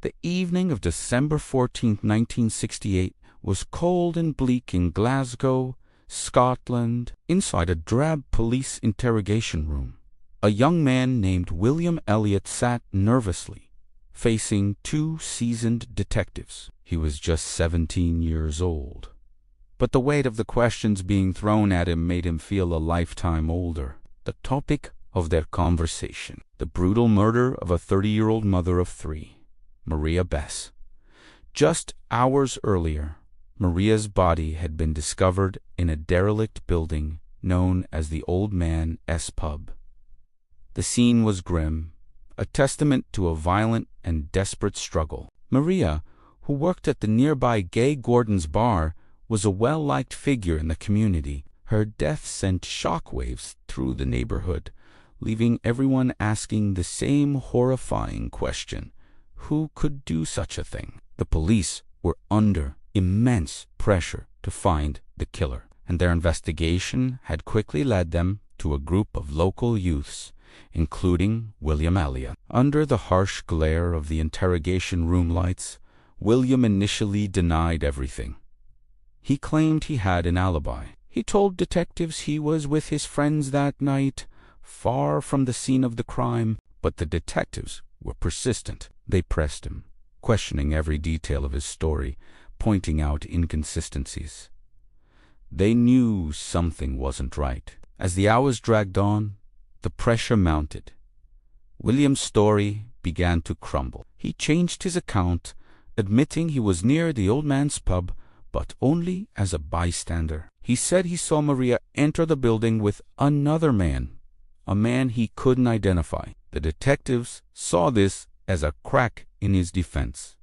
The evening of December 14, 1968, was cold and bleak in Glasgow, Scotland. Inside a drab police interrogation room, a young man named William Elliot sat nervously, facing two seasoned detectives. He was just 17 years old, but the weight of the questions being thrown at him made him feel a lifetime older. The topic of their conversation: the brutal murder of a 30-year-old mother of three, Maria Bess. Just hours earlier, Maria's body had been discovered in a derelict building known as the Old Man S Pub. The scene was grim, a testament to a violent and desperate struggle. Maria, who worked at the nearby Gay Gordon's bar, was a well-liked figure in the community. Her death sent shockwaves through the neighborhood, leaving everyone asking the same horrifying question: who could do such a thing? The police were under immense pressure to find the killer, and their investigation had quickly led them to a group of local youths, including William Elliot. Under the harsh glare of the interrogation room lights, William initially denied everything. He claimed he had an alibi. He told detectives he was with his friends that night, far from the scene of the crime, but the detectives were persistent. They pressed him, questioning every detail of his story, pointing out inconsistencies. They knew something wasn't right. As the hours dragged on, the pressure mounted. William's story began to crumble. He changed his account, admitting he was near the Old Man's Pub, but only as a bystander. He said he saw Maria enter the building with another man, a man he couldn't identify. The detectives saw this as a crack in his defense.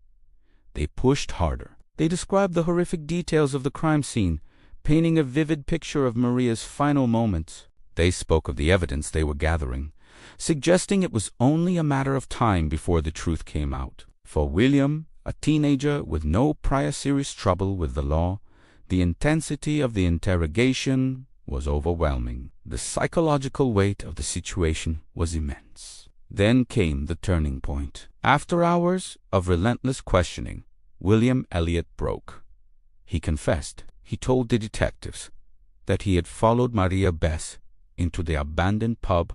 They pushed harder. They described the horrific details of the crime scene, painting a vivid picture of Maria's final moments. They spoke of the evidence they were gathering, suggesting it was only a matter of time before the truth came out. For William, a teenager with no prior serious trouble with the law, the intensity of the interrogation was overwhelming. The psychological weight of the situation was immense. Then came the turning point. After hours of relentless questioning, William Elliot broke. He confessed. He told the detectives that he had followed Maria Bess into the abandoned pub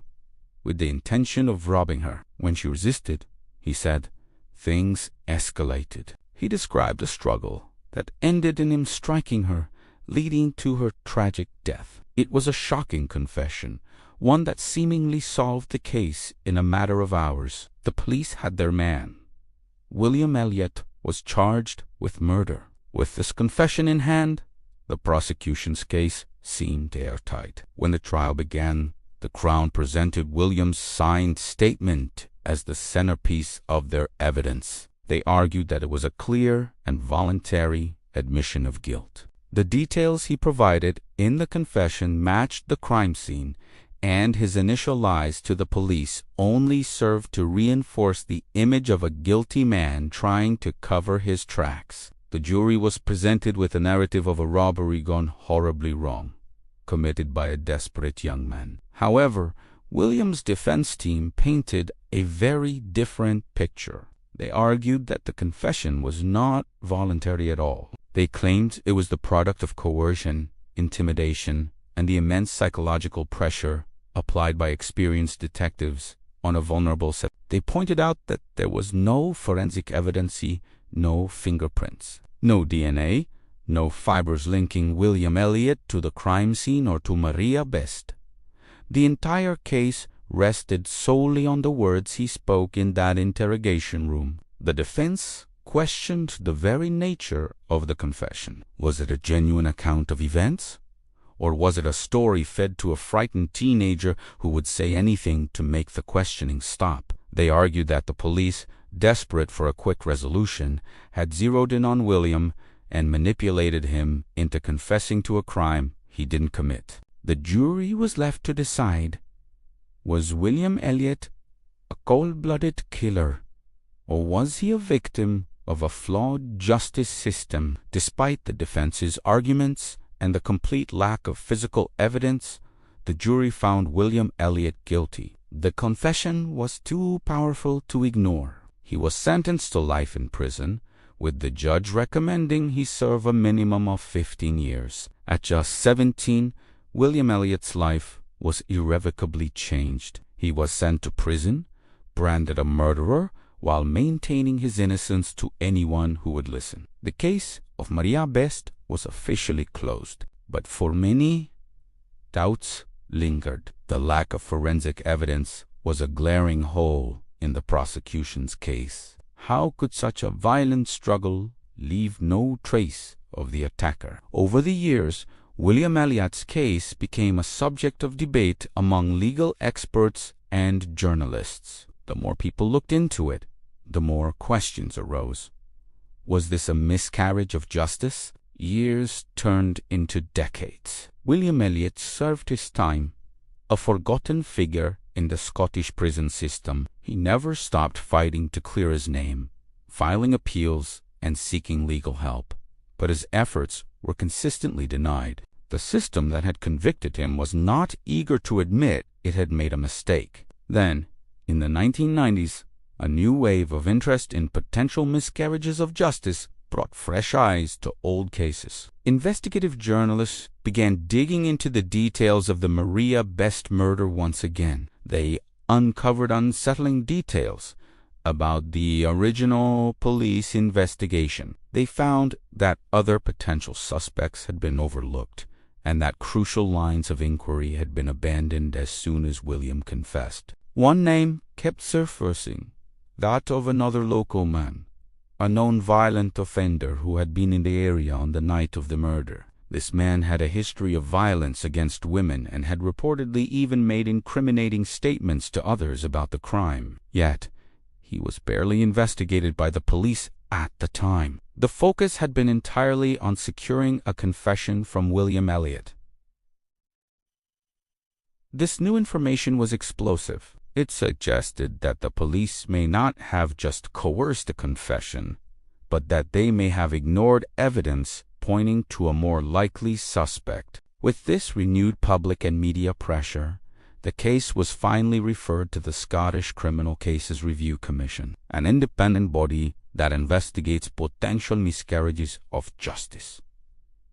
with the intention of robbing her. When she resisted, he said, things escalated. He described a struggle that ended in him striking her, leading to her tragic death. It was a shocking confession, one that seemingly solved the case in a matter of hours. The police had their man. William Elliot was charged with murder. With this confession in hand, the prosecution's case seemed airtight. When the trial began, the Crown presented William's signed statement as the centerpiece of their evidence. They argued that it was a clear and voluntary admission of guilt. The details he provided in the confession matched the crime scene, and his initial lies to the police only served to reinforce the image of a guilty man trying to cover his tracks. The jury was presented with a narrative of a robbery gone horribly wrong, committed by a desperate young man. However, William's defense team painted a very different picture. They argued that the confession was not voluntary at all. They claimed it was the product of coercion, intimidation, and the immense psychological pressure applied by experienced detectives on a vulnerable set. They pointed out that there was no forensic evidence, no fingerprints, no DNA, no fibers linking William Elliot to the crime scene or to Maria Bess. The entire case rested solely on the words he spoke in that interrogation room. The defense questioned the very nature of the confession. Was it a genuine account of events? Or was it a story fed to a frightened teenager who would say anything to make the questioning stop? They argued that the police, desperate for a quick resolution, had zeroed in on William and manipulated him into confessing to a crime he didn't commit. The jury was left to decide, was William Elliot a cold-blooded killer, or was he a victim of a flawed justice system? Despite the defense's arguments and the complete lack of physical evidence, the jury found William Elliot guilty. The confession was too powerful to ignore. He was sentenced to life in prison, with the judge recommending he serve a minimum of 15 years. At just 17, William Elliott's life was irrevocably changed. He was sent to prison, branded a murderer, while maintaining his innocence to anyone who would listen. The case of Maria Best was officially closed, but for many, doubts lingered. The lack of forensic evidence was a glaring hole in the prosecution's case. How could such a violent struggle leave no trace of the attacker? Over the years, William Elliott's case became a subject of debate among legal experts and journalists. The more people looked into it, the more questions arose. Was this a miscarriage of justice? Years turned into decades. William Elliott served his time, a forgotten figure in the Scottish prison system. He never stopped fighting to clear his name, filing appeals and seeking legal help. But his efforts were consistently denied. The system that had convicted him was not eager to admit it had made a mistake. Then, in the 1990s, a new wave of interest in potential miscarriages of justice brought fresh eyes to old cases. Investigative journalists began digging into the details of the Maria Best murder once again. They uncovered unsettling details about the original police investigation. They found that other potential suspects had been overlooked, and that crucial lines of inquiry had been abandoned as soon as William confessed. One name kept surfacing, that of another local man, a known violent offender who had been in the area on the night of the murder. This man had a history of violence against women and had reportedly even made incriminating statements to others about the crime. Yet, he was barely investigated by the police at the time. The focus had been entirely on securing a confession from William Elliott. This new information was explosive. It suggested that the police may not have just coerced a confession, but that they may have ignored evidence pointing to a more likely suspect. With this renewed public and media pressure, the case was finally referred to the Scottish Criminal Cases Review Commission, an independent body that investigates potential miscarriages of justice.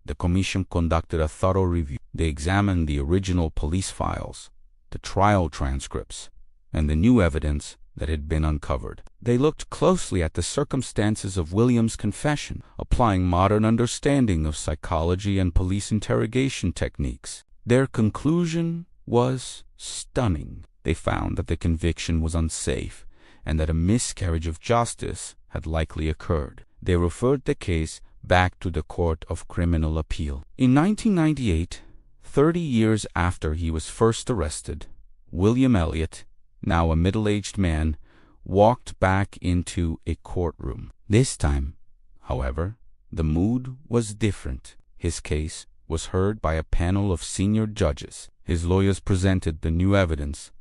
The commission conducted a thorough review. They examined the original police files, the trial transcripts, and the new evidence that had been uncovered. They looked closely at the circumstances of William's confession, applying modern understanding of psychology and police interrogation techniques. Their conclusion was stunning. They found that the conviction was unsafe and that a miscarriage of justice had likely occurred. They referred the case back to the Court of Criminal Appeal. In 1998, 30 years after he was first arrested, William Elliott, now a middle-aged man, walked back into a courtroom. This time, however, the mood was different. His case was heard by a panel of senior judges. His lawyers presented the new evidence,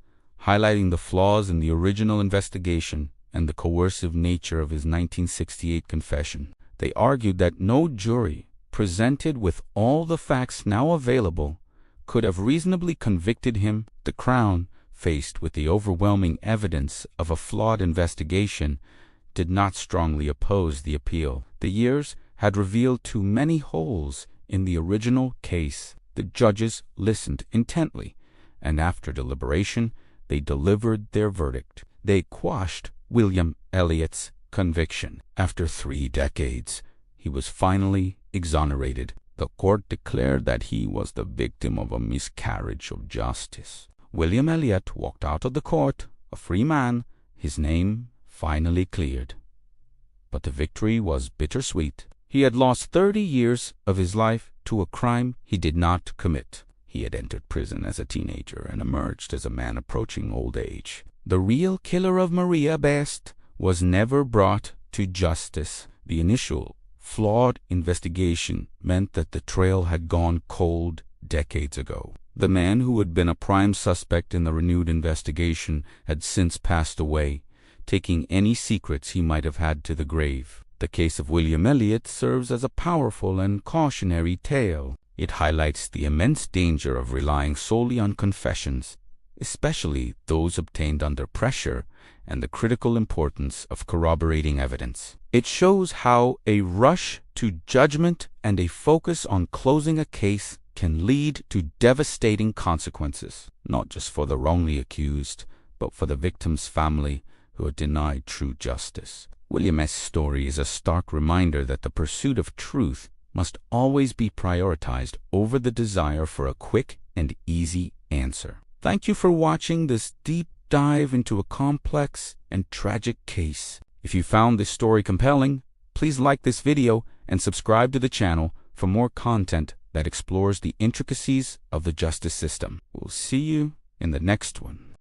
highlighting the flaws in the original investigation and the coercive nature of his 1968 confession. They argued that no jury, presented with all the facts now available, could have reasonably convicted him. The Crown, faced with the overwhelming evidence of a flawed investigation, did not strongly oppose the appeal. The years had revealed too many holes in the original case. The judges listened intently, and after deliberation, they delivered their verdict. They quashed William Elliott's conviction. After 3 decades, he was finally exonerated. The court declared that he was the victim of a miscarriage of justice. William Elliott walked out of the court, a free man, his name finally cleared. But the victory was bittersweet. He had lost 30 years of his life to a crime he did not commit. He had entered prison as a teenager and emerged as a man approaching old age. The real killer of Maria Best was never brought to justice. The initial, flawed investigation meant that the trail had gone cold decades ago. The man who had been a prime suspect in the renewed investigation had since passed away, taking any secrets he might have had to the grave. The case of William Elliott serves as a powerful and cautionary tale. It highlights the immense danger of relying solely on confessions, especially those obtained under pressure and the critical importance of corroborating evidence. It shows how a rush to judgment and a focus on closing a case can lead to devastating consequences, not just for the wrongly accused, but for the victim's family who are denied true justice. William S.'s story is a stark reminder that the pursuit of truth must always be prioritized over the desire for a quick and easy answer. Thank you for watching this deep dive into a complex and tragic case. If you found this story compelling, please like this video and subscribe to the channel for more content that explores the intricacies of the justice system. We'll see you in the next one.